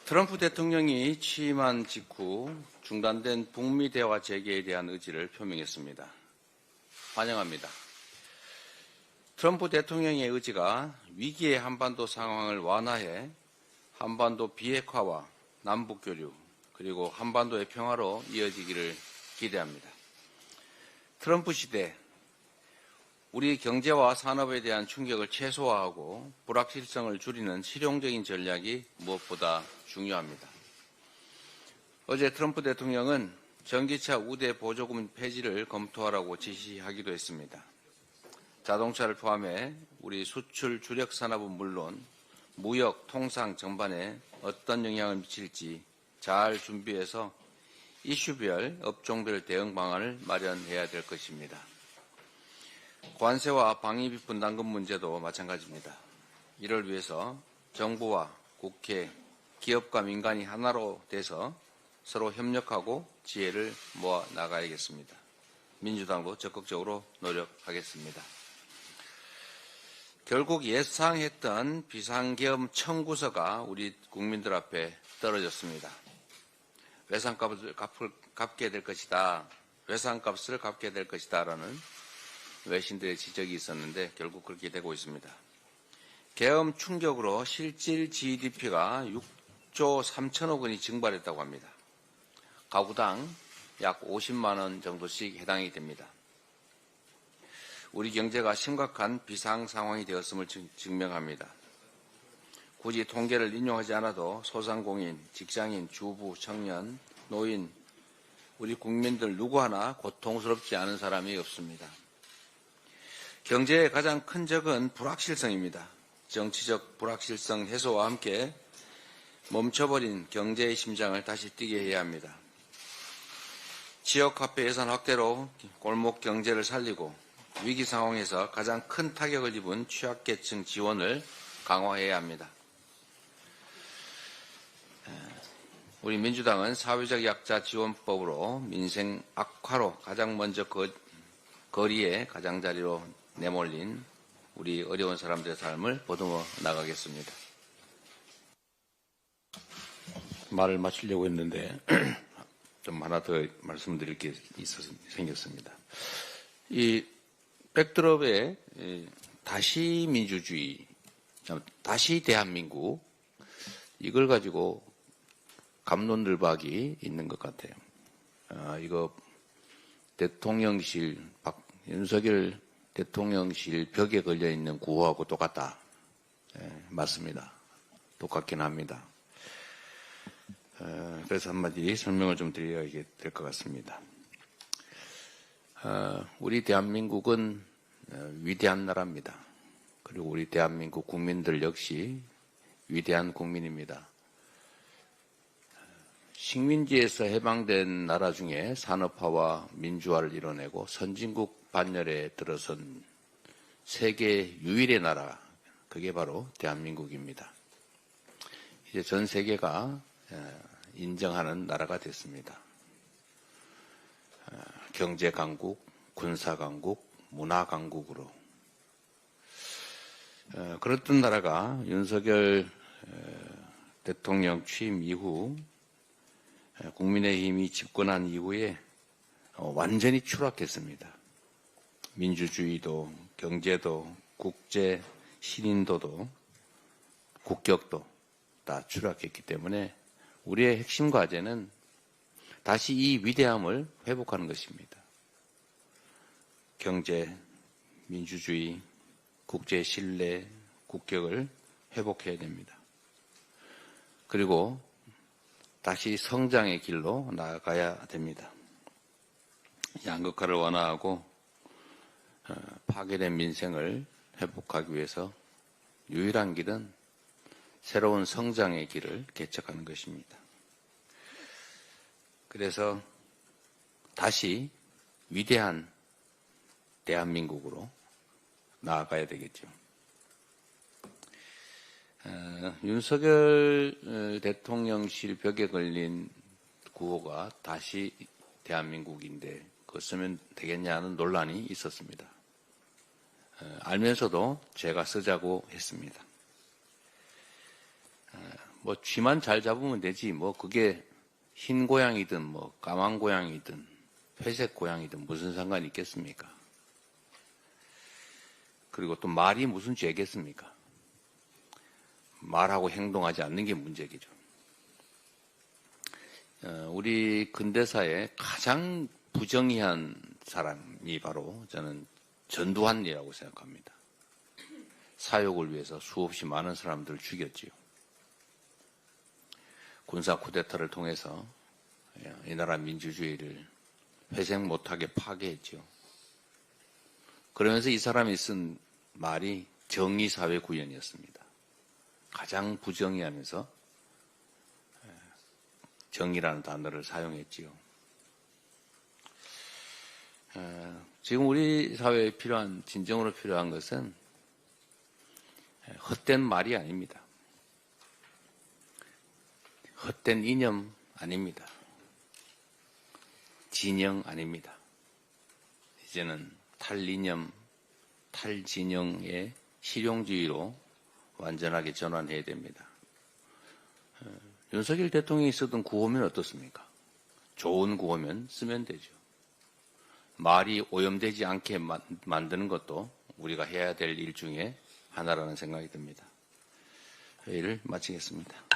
트럼프 대통령이 취임한 직후 중단된 북미 대화 재개에 대한 의지를 표명했습니다. 환영합니다. 트럼프 대통령의 의지가 위기의 한반도 상황을 완화해 한반도 비핵화와 남북교류 그리고 한반도의 평화로 이어지기를 기대합니다. 트럼프 시대 우리 경제와 산업에 대한 충격을 최소화하고 불확실성을 줄이는 실용적인 전략이 무엇보다 중요합니다. 어제 트럼프 대통령은 전기차 우대 보조금 폐지를 검토하라고 지시하기도 했습니다. 자동차를 포함해 우리 수출 주력 산업은 물론 무역, 통상 전반에 어떤 영향을 미칠지 잘 준비해서 이슈별, 업종별 대응 방안을 마련해야 될 것입니다. 관세와 방위비 분담금 문제도 마찬가지입니다. 이를 위해서 정부와 국회, 기업과 민간이 하나로 돼서 서로 협력하고 지혜를 모아 나가야겠습니다. 민주당도 적극적으로 노력하겠습니다. 결국 예상했던 비상계엄 청구서가 우리 국민들 앞에 떨어졌습니다. 외상값을 갚게 될 것이다. 외상값을 갚게 될 것이다. 라는 외신들의 지적이 있었는데 결국 그렇게 되고 있습니다. 계엄 충격으로 실질 GDP가 6조 3천억 원이 증발했다고 합니다. 가구당 약 50만 원 정도씩 해당이 됩니다. 우리 경제가 심각한 비상 상황이 되었음을 증명합니다. 굳이 통계를 인용하지 않아도 소상공인, 직장인, 주부, 청년, 노인, 우리 국민들 누구 하나 고통스럽지 않은 사람이 없습니다. 경제의 가장 큰 적은 불확실성입니다. 정치적 불확실성 해소와 함께 멈춰버린 경제의 심장을 다시 뛰게 해야 합니다. 지역화폐 예산 확대로 골목 경제를 살리고 위기 상황에서 가장 큰 타격을 입은 취약계층 지원을 강화해야 합니다. 우리 민주당은 사회적 약자 지원법으로 민생 악화로 가장 먼저 거리에 가장자리로 내몰린 우리 어려운 사람들의 삶을 보듬어 나가겠습니다. 말을 마치려고 했는데 좀 하나 더 말씀드릴 게 생겼습니다. 이 백드롭에 다시 민주주의, 다시 대한민국 이걸 가지고 갑론들박이 있는 것 같아요. 이거 대통령실 윤석열 대통령실 벽에 걸려있는 구호하고 똑같다. 맞습니다. 똑같긴 합니다. 그래서 한마디 설명을 좀 드려야 될 것 같습니다. 우리 대한민국은 위대한 나라입니다. 그리고 우리 대한민국 국민들 역시 위대한 국민입니다. 식민지에서 해방된 나라 중에 산업화와 민주화를 이뤄내고 선진국 반열에 들어선 세계 유일의 나라, 그게 바로 대한민국입니다. 이제 전 세계가 인정하는 나라가 됐습니다. 경제 강국, 군사 강국, 문화 강국으로. 그랬던 나라가 윤석열 대통령 취임 이후 국민의힘이 집권한 이후에 완전히 추락했습니다. 민주주의도, 경제도, 국제 신인도도, 국격도 다 추락했기 때문에 우리의 핵심 과제는 다시 이 위대함을 회복하는 것입니다. 경제, 민주주의, 국제 신뢰, 국격을 회복해야 됩니다. 그리고 다시 성장의 길로 나아가야 됩니다. 양극화를 완화하고 파괴된 민생을 회복하기 위해서 유일한 길은 새로운 성장의 길을 개척하는 것입니다. 그래서 다시 위대한 대한민국으로 나아가야 되겠죠. 윤석열 대통령실 벽에 걸린 구호가 다시 대한민국인데 그거 쓰면 되겠냐는 논란이 있었습니다. 알면서도 제가 쓰자고 했습니다. 뭐 쥐만 잘 잡으면 되지 뭐 그게 흰 고양이든 뭐 까만 고양이든 회색 고양이든 무슨 상관이 있겠습니까? 그리고 또 말이 무슨 죄겠습니까? 말하고 행동하지 않는 게 문제겠죠. 우리 근대사에 가장 부정의한 사람이 바로 저는 전두환이라고 생각합니다. 사욕을 위해서 수없이 많은 사람들을 죽였지요. 군사 쿠데타를 통해서 이 나라 민주주의를 회생 못하게 파괴했죠. 그러면서 이 사람이 쓴 말이 정의사회 구현이었습니다. 가장 부정의하면서 정의라는 단어를 사용했지요. 지금 우리 사회에 필요한, 진정으로 필요한 것은 헛된 말이 아닙니다. 헛된 이념 아닙니다. 진영 아닙니다. 이제는 탈이념, 탈진영의 실용주의로 완전하게 전환해야 됩니다. 윤석열 대통령이 쓰던 구호면 어떻습니까? 좋은 구호면 쓰면 되죠. 말이 오염되지 않게 만드는 것도 우리가 해야 될 일 중에 하나라는 생각이 듭니다. 회의를 마치겠습니다.